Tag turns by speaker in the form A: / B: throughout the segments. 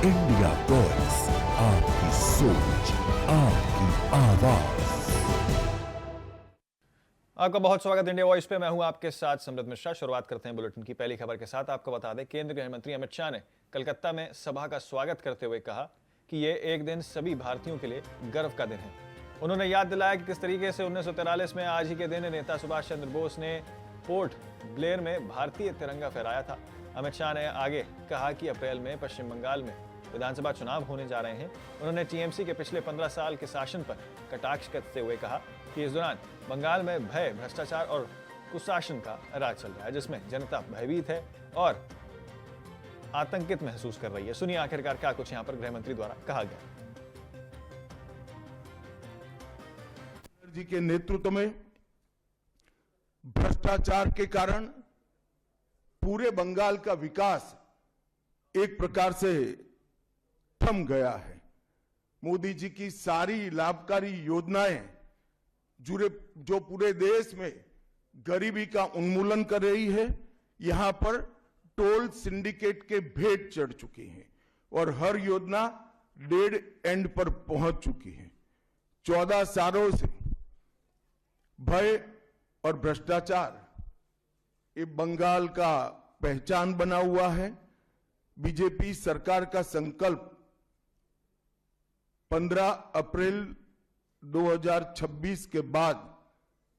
A: India voice, आपकी सोच, आपकी आवाज।
B: आपका बहुत स्वागत इंडिया वॉइस पे। मैं हूं आपके साथ समृद्ध मिश्रा। शुरुआत करते हैं बुलेटिन की पहली खबर के साथ। आपको बता दें, केंद्रीय गृह मंत्री अमित शाह ने कलकत्ता में सभा का स्वागत करते हुए कहा कि ये एक दिन सभी भारतीयों के लिए गर्व का दिन है। उन्होंने याद दिलाया कि किस तरीके से 1943 में आज ही के दिन नेता सुभाष चंद्र बोस ने पोर्ट ब्लेयर में भारतीय तिरंगा फहराया था। अमित शाह ने आगे कहा कि अप्रैल में पश्चिम बंगाल में विधानसभा चुनाव होने जा रहे हैं। उन्होंने टीएमसी के पिछले 15 साल के शासन पर कटाक्ष करते हुए कहा कि इस दौरान बंगाल में भय, भ्रष्टाचार और कुशासन का राज चल रहा है, जिसमें जनता भयभीत है और आतंकित महसूस कर रही है। सुनिए आखिरकार क्या कुछ यहां पर गृह मंत्री द्वारा कहा गया।
C: जी के नेतृत्व में भ्रष्टाचार के कारण पूरे बंगाल का विकास एक प्रकार से थम गया है। मोदी जी की सारी लाभकारी योजनाएं जो पूरे देश में गरीबी का उन्मूलन कर रही है, यहां पर टोल सिंडिकेट के भेंट चढ़ चुकी हैं और हर योजना डेड एंड पर पहुंच चुकी है। 14 सालों से भय और भ्रष्टाचार ये बंगाल का पहचान बना हुआ है। बीजेपी सरकार का संकल्प 15 अप्रैल 2026 के बाद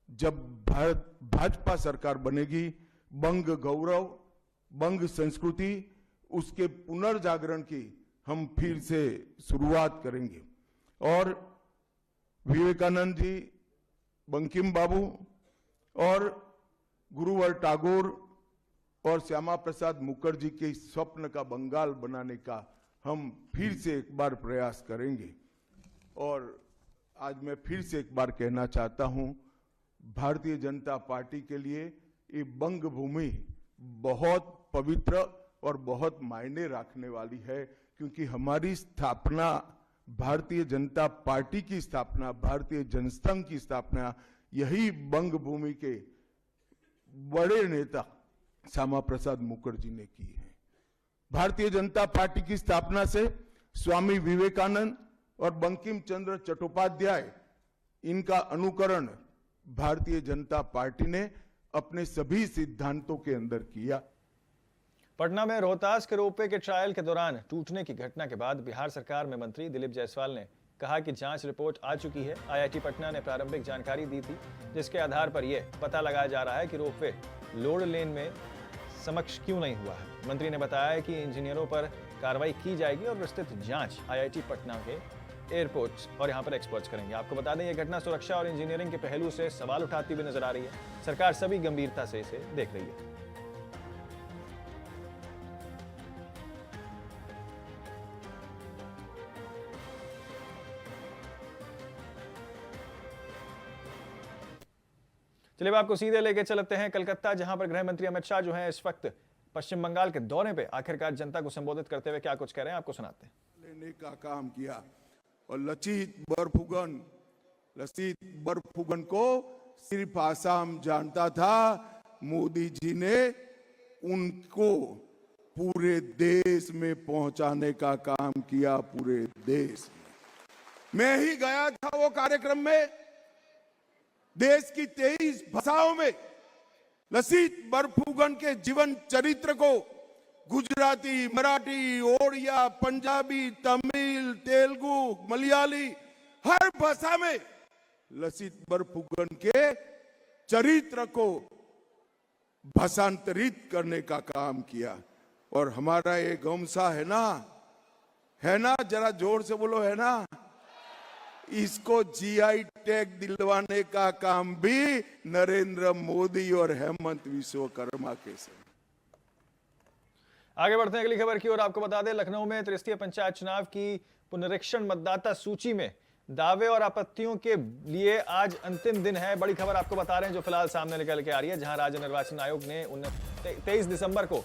C: जब भाजपा सरकार बनेगी, बंग गौरव, बंग संस्कृति, उसके पुनर्जागरण की हम फिर से शुरुआत करेंगे। और विवेकानंद जी, बंकिम बाबू और गुरुवर टैगोर और श्यामा प्रसाद मुखर्जी के स्वप्न का बंगाल बनाने का हम फिर से एक बार प्रयास करेंगे। और आज मैं फिर से एक बार कहना चाहता हूं, भारतीय जनता पार्टी के लिए ये बंग भूमि बहुत पवित्र और बहुत मायने रखने वाली है, क्योंकि हमारी स्थापना, भारतीय जनता पार्टी की स्थापना, भारतीय जनसंघ की स्थापना यही बंग भूमि के बड़े नेता श्यामा प्रसाद मुखर्जी ने की है। भारतीय जनता पार्टी की स्थापना से स्वामी विवेकानंद और बंकिम चंद्र चट्टोपाध्याय, इनका अनुकरण भारतीय जनता पार्टी ने अपने सभी सिद्धांतों के अंदर किया।
B: पटना में रोहतास के रोपवे के ट्रायल के दौरान टूटने की घटना के बाद बिहार सरकार में मंत्री दिलीप जायसवाल ने कहा कि जांच रिपोर्ट आ चुकी है। आईआईटी पटना ने प्रारंभिक जानकारी दी थी, जिसके आधार पर यह पता लगाया जा रहा है कि रोपवे लोड लेन में समक्ष क्यों नहीं हुआ है। मंत्री ने बताया कि इंजीनियरों पर कार्रवाई की जाएगी और विस्तृत जांच आईआईटी पटना के एयरपोर्ट्स और यहां पर एक्सपर्ट्स करेंगे। आपको बता दें, यह घटना सुरक्षा और इंजीनियरिंग के पहलू से सवाल उठाती हुई नजर आ रही है। सरकार सभी गंभीरता से इसे देख रही है। चलिए अब आपको सीधे लेके चलते हैं कलकत्ता, जहां पर गृह मंत्री अमित शाह जो हैं इस वक्त पश्चिम बंगाल के दौरे पे आखिरकार जनता को संबोधित करते हुए क्या कुछ कह रहे हैं, आपको सुनाते हैं।
C: लेने का काम किया और लचित बर्फुगन को सिर्फ आसाम जानता था। मोदी जी ने उनको पूरे देश में पहुंचाने का काम किया, पूरे देश में। मैं ही गया था वो कार्यक्रम में। देश की 23 भाषाओं में लचित बर्फुगन के जीवन चरित्र को गुजराती, मराठी, ओडिया, पंजाबी, तमिल, तेलुगु, मलयाली, हर भाषा में लचित बर्फुगन के चरित्र को भाषांतरित करने का काम किया। और हमारा ये गमसा है ना, जरा जोर से बोलो, है ना, इसको जीआई टैग दिलवाने का काम भी नरेंद्र मोदी और हेमंत विश्वकर्मा के साथ।
B: आगे बढ़ते हैं अगली खबर की ओर। आपको बता दें, लखनऊ में तृतीय पंचायत चुनाव की पुनरीक्षण मतदाता सूची में दावे और आपत्तियों के लिए आज अंतिम दिन है। बड़ी खबर आपको बता रहे हैं जो फिलहाल सामने निकल के आ रही है, जहां राज्य निर्वाचन आयोग ने 23 दिसंबर को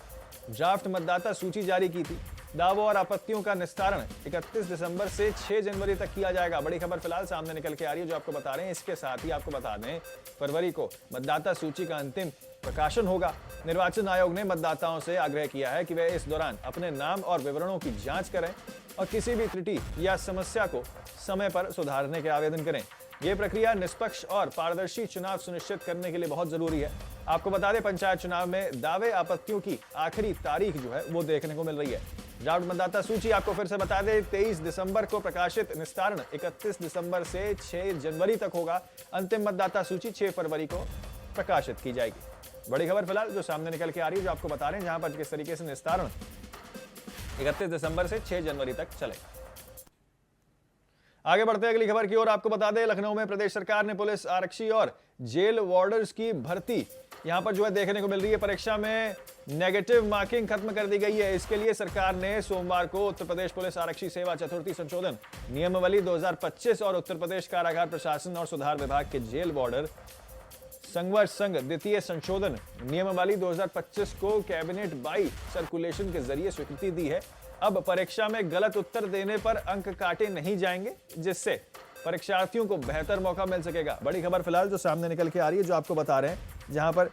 B: ड्राफ्ट मतदाता सूची जारी की थी। दावों और आपत्तियों का निस्तारण 31 दिसंबर से 6 जनवरी तक किया जाएगा। बड़ी खबर फिलहाल सामने निकल के आ रही है जो आपको बता रहे हैं। इसके साथ ही आपको बता दें, फरवरी को मतदाता सूची का अंतिम प्रकाशन होगा निर्वाचन आयोग ने मतदाताओं से आग्रह किया है कि वे इस दौरान अपने नाम और विवरणों की जांच करें और किसी भी त्रुटि या समस्या को समय पर सुधारने के आवेदन करें। यह प्रक्रिया निष्पक्ष और पारदर्शी चुनाव सुनिश्चित करने के लिए बहुत जरूरी है। आपको बता दें, पंचायत चुनाव में दावे आपत्तियों की आखिरी तारीख जो है वो देखने को मिल रही है। ड्राफ्ट मतदाता सूची आपको फिर से बता दें, 23 दिसंबर को प्रकाशित, निस्तारण 31 दिसंबर से 6 जनवरी तक होगा। अंतिम मतदाता सूची 6 फरवरी को प्रकाशित की जाएगी। बड़ी खबर फिलहाल जो सामने निकल के आ रही है, जो आपको बता रहे हैं, जहां पर किस तरीके से निस्तारण 31 दिसंबर से 6 जनवरी तक चलेगा। आगे बढ़ते हैं अगली खबर की ओर। आपको बता दें, लखनऊ में प्रदेश सरकार ने पुलिस आरक्षी और जेल वार्डर्स की भर्ती यहां पर जो है देखने को मिल रही है। परीक्षा में नेगेटिव मार्किंग खत्म कर दी गई है। इसके लिए सरकार ने सोमवार को उत्तर प्रदेश पुलिस आरक्षी सेवा चतुर्थी संशोधन नियमावली 2025 और उत्तर प्रदेश कारागार प्रशासन और सुधार विभाग के जेल वार्डर संघर्ष संघ द्वितीय संशोधन नियमावली 2025 को कैबिनेट बाई सर्कुलेशन के जरिए स्वीकृति दी है। अब परीक्षा में गलत उत्तर देने पर अंक काटे नहीं जाएंगे, जिससे परीक्षार्थियों को बेहतर मौका मिल सकेगा। बड़ी खबर फिलहाल जो सामने निकल के आ रही है, जो आपको बता रहे हैं, जहां पर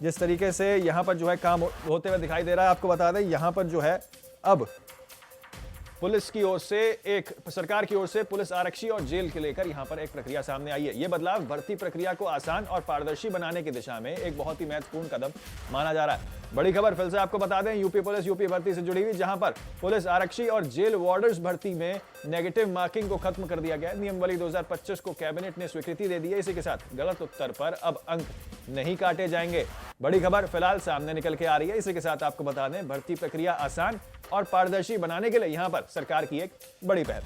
B: जिस तरीके से यहां पर जो है काम होते हुए दिखाई दे रहा है। आपको बता दें, यहां पर जो है अब पुलिस की ओर से सरकार की ओर से पुलिस आरक्षी और जेल के लेकर यहां पर एक प्रक्रिया सामने आई है। यह बदलाव भर्ती प्रक्रिया को आसान और पारदर्शी बनाने की दिशा में एक बहुत ही महत्वपूर्ण कदम माना जा रहा है। बड़ी खबर फिर से आपको बता दें, यूपी पुलिस यूपी भर्ती से जुड़ी हुई, जहां पर पुलिस आरक्षी और जेल वार्डर्स भर्ती में नेगेटिव मार्किंग को खत्म कर दिया गया है। नियमावली 2025 को कैबिनेट ने स्वीकृति दे दी है। इसी के साथ गलत उत्तर पर अब अंक नहीं काटे जाएंगे। बड़ी खबर फिलहाल सामने निकल के आ रही है। इसी के साथ आपको बता दें, भर्ती प्रक्रिया आसान और पारदर्शी बनाने के लिए यहां पर सरकार की एक बड़ी पहल।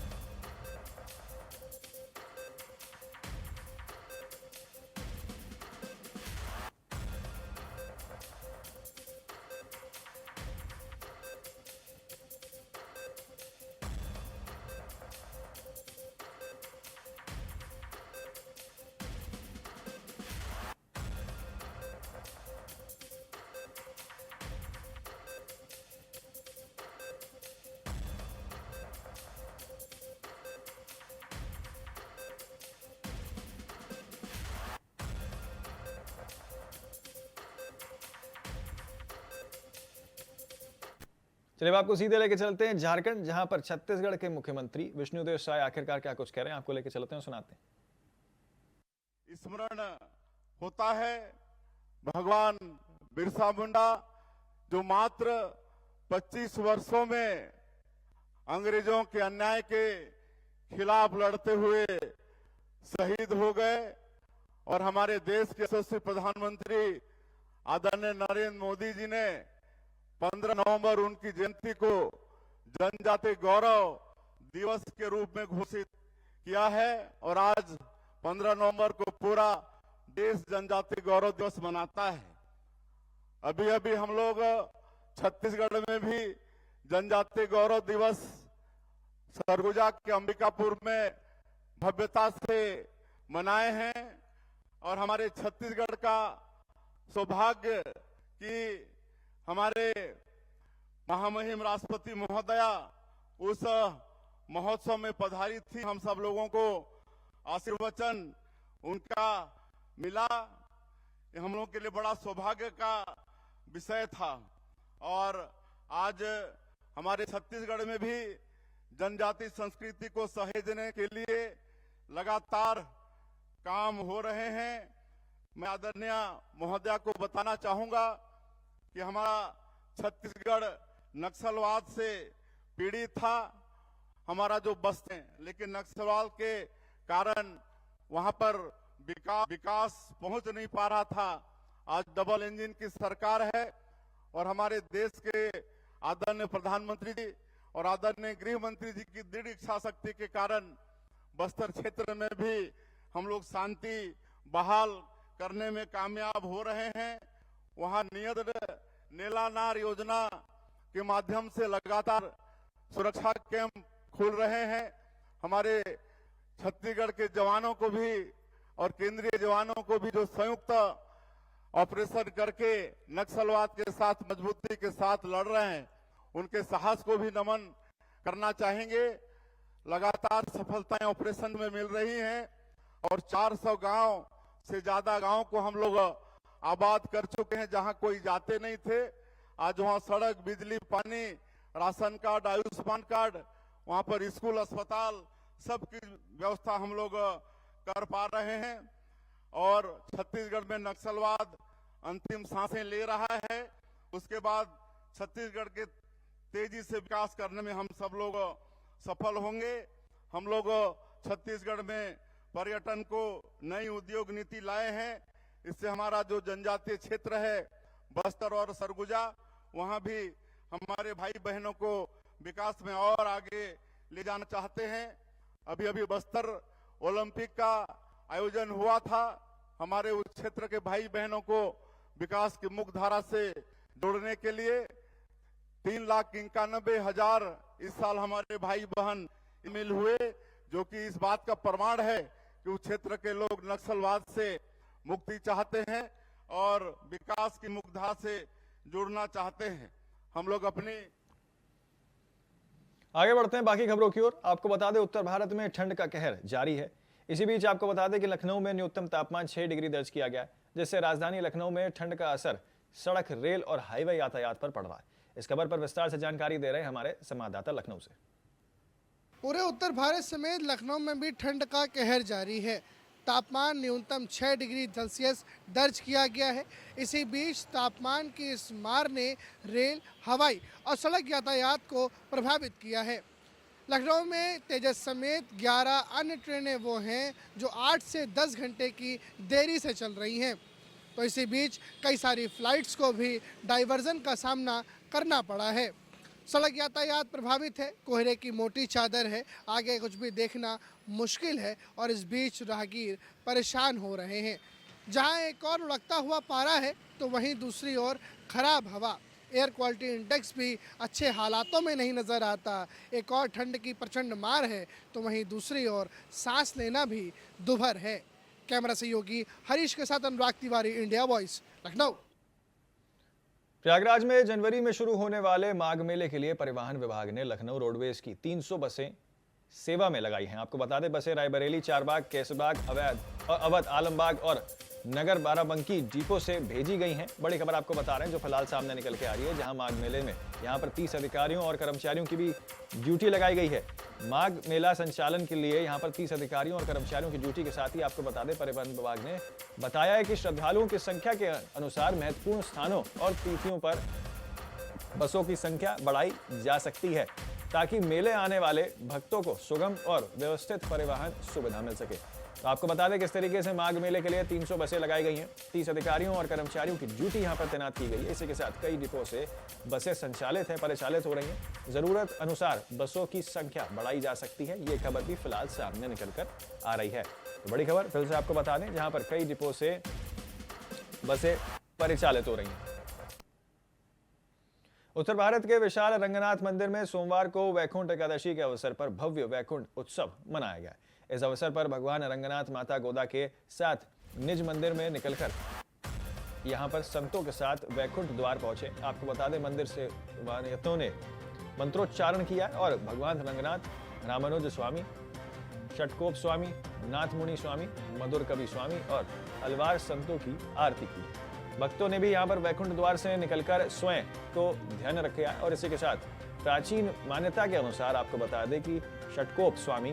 B: चलिए आपको सीधे लेके चलते हैं झारखंड, जहां पर छत्तीसगढ़ के मुख्यमंत्री विष्णुदेव साय आखिरकार क्या कुछ कह रहे हैं, आपको लेके चलते हैं, सुनाते हैं।
D: स्मरण होता है भगवान बिरसा मुंडा, जो मात्र 25 वर्षों में अंग्रेजों के अन्याय के खिलाफ लड़ते हुए शहीद हो गए और हमारे देश के यशस्वी प्रधानमंत्री आदरणीय नरेंद्र मोदी जी ने 15 नवंबर उनकी जयंती को जनजातीय गौरव दिवस के रूप में घोषित किया है और आज 15 नवंबर को पूरा देश जनजातीय गौरव दिवस मनाता है। अभी अभी हम लोग छत्तीसगढ़ में भी जनजातीय गौरव दिवस सरगुजा के अंबिकापुर में भव्यता से मनाए हैं और हमारे छत्तीसगढ़ का सौभाग्य कि हमारे महामहिम राष्ट्रपति महोदया उस महोत्सव में पधारी थी। हम सब लोगों को आशीर्वचन उनका मिला, ये हम लोगों के लिए बड़ा सौभाग्य का विषय था। और आज हमारे छत्तीसगढ़ में भी जनजाति संस्कृति को सहेजने के लिए लगातार काम हो रहे हैं। मैं आदरणीय महोदया को बताना चाहूंगा कि हमारा छत्तीसगढ़ नक्सलवाद से पीड़ित था, हमारा जो बस्ते, लेकिन नक्सलवाद के कारण वहां पर विकास पहुंच नहीं पा रहा था। आज डबल इंजन की सरकार है और हमारे देश के आदरणीय प्रधानमंत्री जी और आदरणीय गृह मंत्री जी की दृढ़ इच्छा शक्ति के कारण बस्तर क्षेत्र में भी हम लोग शांति बहाल करने में कामयाब हो रहे हैं। वहां नियत नीलानार योजना के माध्यम से लगातार सुरक्षा कैंप खुल रहे हैं। हमारे छत्तीसगढ़ के जवानों को भी और केंद्रीय जवानों को भी जो संयुक्त ऑपरेशन करके नक्सलवाद के साथ मजबूती के साथ लड़ रहे हैं, उनके साहस को भी नमन करना चाहेंगे। लगातार सफलताएं ऑपरेशन में मिल रही हैं और 400 गांव से ज्यादा गांव को हम लोग आबाद कर चुके हैं। जहां कोई जाते नहीं थे, आज वहां सड़क, बिजली, पानी, राशन कार्ड, आयुष्मान कार्ड, वहां पर स्कूल, अस्पताल, सबकी व्यवस्था हम लोग कर पा रहे हैं। और छत्तीसगढ़ में नक्सलवाद अंतिम सांसें ले रहा है। उसके बाद छत्तीसगढ़ के तेजी से विकास करने में हम सब लोग सफल होंगे। हम लोग छत्तीसगढ़ में पर्यटन को नई उद्योग नीति लाए हैं। इससे हमारा जो जनजातीय क्षेत्र है बस्तर और सरगुजा, वहां भी हमारे भाई बहनों को विकास में और आगे ले जाना चाहते हैं। अभी अभी बस्तर ओलंपिक का आयोजन हुआ था। हमारे उस क्षेत्र के भाई बहनों को विकास की मुख्य धारा से जोड़ने के लिए 3,91,000 इस साल हमारे भाई बहन शामिल हुए, जो कि इस बात का प्रमाण है कि उस क्षेत्र के लोग नक्सलवाद से मुक्ति चाहते हैं और विकास की मुख्य धारा से जुड़ना चाहते हैं। हम लोग अपनी
B: आगे बढ़ते हैं बाकी खबरों की ओर। आपको बता दें, उत्तर भारत में ठंड का कहर जारी है। इसी बीच आपको बता दें कि लखनऊ में न्यूनतम तापमान 6 डिग्री दर्ज किया गया है, जिससे राजधानी लखनऊ में ठंड का असर सड़क, रेल और हाईवे यातायात पर पड़ रहा है। इस खबर पर विस्तार से जानकारी दे रहे हैं हमारे संवाददाता लखनऊ से।
E: पूरे उत्तर भारत समेत लखनऊ में भी ठंड का कहर जारी है। तापमान न्यूनतम 6 डिग्री सेल्सियस दर्ज किया गया है। इसी बीच तापमान की इस मार ने रेल, हवाई और सड़क यातायात को प्रभावित किया है। लखनऊ में तेजस समेत 11 अन्य ट्रेनें वो हैं जो 8 से 10 घंटे की देरी से चल रही हैं। तो इसी बीच कई सारी फ्लाइट्स को भी डाइवर्जन का सामना करना पड़ा है। सड़क यातायात प्रभावित है, कोहरे की मोटी चादर है, आगे कुछ भी देखना मुश्किल है और इस बीच राहगीर परेशान हो रहे हैं। जहां एक और लुढ़कता हुआ पारा है तो वहीं दूसरी ओर खराब हवा, एयर क्वालिटी इंडेक्स भी अच्छे हालातों में नहीं नज़र आता। एक और ठंड की प्रचंड मार है तो वहीं दूसरी ओर सांस लेना भी दुभर है। कैमरा सहयोगी हरीश के साथ अनुराग तिवारी, इंडिया वॉइस, लखनऊ।
B: प्रयागराज में जनवरी में शुरू होने वाले माघ मेले के लिए परिवहन विभाग ने लखनऊ रोडवेज की 300 बसें सेवा में लगाई हैं। आपको बता दें, बसें रायबरेली, चारबाग, कैसबाग, अवध, आलमबाग और नगर बाराबंकी डिपो से भेजी गई हैं। बड़ी खबर आपको बता रहे हैं जो फिलहाल सामने निकल के आ रही है, जहां माघ मेले में यहां पर 30 अधिकारियों और कर्मचारियों की भी ड्यूटी लगाई गई है। माघ मेला संचालन के लिए यहां पर 30 अधिकारियों और कर्मचारियों की ड्यूटी के साथ ही आपको बता दें, परिवहन विभाग ने बताया है कि श्रद्धालुओं की संख्या के अनुसार महत्वपूर्ण स्थानों और तिथियों पर बसों की संख्या बढ़ाई जा सकती है, ताकि मेले आने वाले भक्तों को सुगम और व्यवस्थित परिवहन सुविधा मिल सके। तो आपको बता दें किस तरीके से माघ मेले के लिए 300 बसें लगाई गई हैं। 30 अधिकारियों और कर्मचारियों की ड्यूटी यहां पर तैनात की गई है। इसी के साथ कई डिपो से बसें संचालित हैं, परिचालित हो रही हैं। जरूरत अनुसार बसों की संख्या बढ़ाई जा सकती है। ये खबर भी फिलहाल सामने निकल कर आ रही है। तो बड़ी खबर फिर से आपको बता दें, जहां पर कई डिपो से बसें परिचालित हो रही हैं। उत्तर भारत के विशाल रंगनाथ मंदिर में सोमवार को वैकुंठ एकादशी के अवसर पर भव्य वैकुंठ उत्सव मनाया गया। इस अवसर पर भगवान रंगनाथ माता गोदा के साथ निज मंदिर में निकलकर यहां पर संतों के साथ वैकुंठ द्वार पहुंचे। आपको बता दें, मंदिर से वानियतों ने मंत्रोच्चारण किया और भगवान रंगनाथ, रामानुज स्वामी, षटकोप स्वामी, नाथमुनि स्वामी, मधुर कवि स्वामी और अलवार संतों की आरती की। भक्तों ने भी यहां पर वैकुंठ द्वार से निकलकर स्वयं को ध्यान रखा और इसी के साथ प्राचीन मान्यता के अनुसार आपको बता दें कि षटकोप स्वामी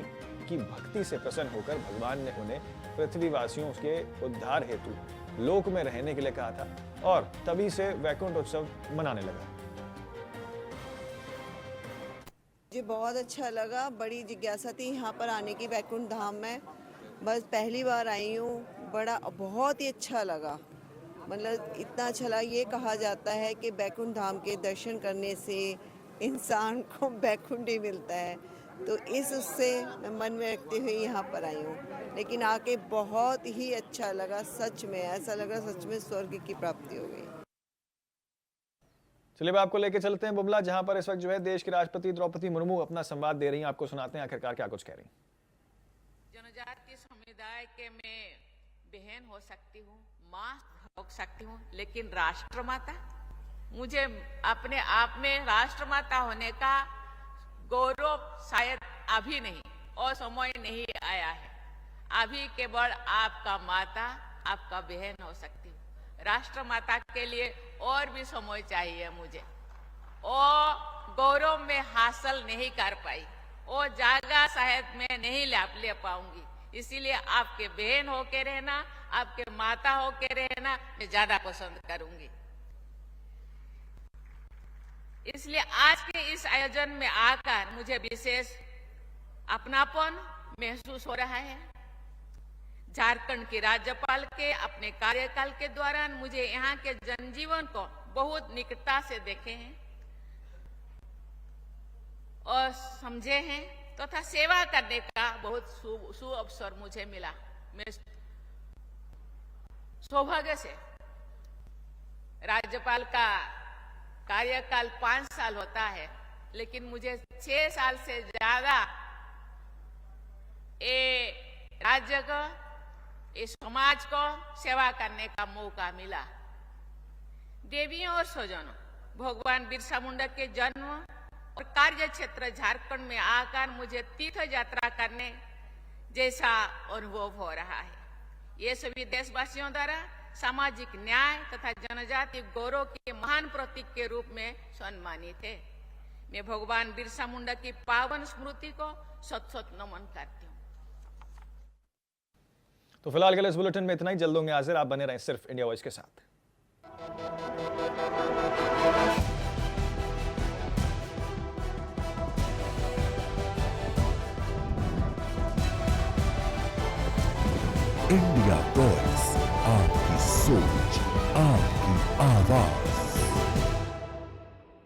B: की भक्ति से प्रसन्न होकर भगवान ने उन्हें पृथ्वीवासियों के उद्धार हेतु लोक में रहने के लिए कहा था और तभी से वैकुंठ उत्सव मनाने लगा।
F: मुझे बहुत अच्छा लगा, बड़ी जिज्ञासा थी यहाँ पर आने की वैकुंठ धाम में। बस पहली बार आई हूँ, बहुत ही अच्छा लगा। मतलब इतना अच्छा लगा। ये कहा जाता है कि वैकुंठ धाम के दर्शन करने से इंसान को वैकुंठ ही मिलता है, तो इस उससे मन में रखते हुए यहाँ पर आई हूँ। लेकिन आके बहुत ही अच्छा लगा, सच में ऐसा लगा सच में स्वर्ग की प्राप्ति हो गई।
B: चलिए अब आपको लेके चलते हैं बुमला, जहां पर इस वक्त जो है देश की राष्ट्रपति द्रौपदी मुर्मू अपना संवाद दे रही हैं। आपको सुनाते हैं आखिरकार क्या कुछ कह रही हैं।
G: जनजातीय समुदाय के मैं बहन हो सकती हूँ, माँ हो सकती हूँ, लेकिन राष्ट्रमाता, मुझे अपने आप में राष्ट्रमाता होने का गौरव शायद अभी नहीं और समय नहीं आया है। अभी केवल आपका माता, आपका बहन हो सकती हूँ। राष्ट्रमाता के लिए और भी समय चाहिए मुझे। और गौरव में हासिल नहीं कर पाई, वो जगह शायद मैं नहीं ले पाऊंगी। इसीलिए आपके बहन होके रहना, आपके माता होके रहना मैं ज्यादा पसंद करूंगी। इसलिए आज के इस आयोजन में आकर मुझे विशेष अपनापन महसूस हो रहा है। झारखंड के राज्यपाल के अपने कार्यकाल के दौरान मुझे यहाँ के जनजीवन को बहुत निकटता से देखे हैं और समझे हैं, तथा सेवा करने का बहुत सुअवसर मुझे मिला। मैं सौभाग्य से राज्यपाल का कार्यकाल 5 साल होता है, लेकिन मुझे 6 साल से ज्यादा ये राज्य को, इस समाज को सेवा करने का मौका मिला। देवियों और स्वजनों, भगवान बिरसा मुंडा के जन्म और कार्य क्षेत्र झारखंड में आकर मुझे तीर्थ यात्रा करने जैसा अनुभव हो रहा है। ये सभी देशवासियों द्वारा सामाजिक न्याय तथा जनजातीय गौरव के महान प्रतीक के रूप में सम्मानित है। मैं भगवान बिरसा मुंडा की पावन स्मृति को सत नमन करती हूँ।
B: तो फिलहाल के लिए इस बुलेटिन में इतना ही। जल्द होंगे हाजिर, आप बने रहें सिर्फ इंडिया वॉइस के साथ।
A: इंडिया वॉइस, आपकी सोच, आपकी आवाज।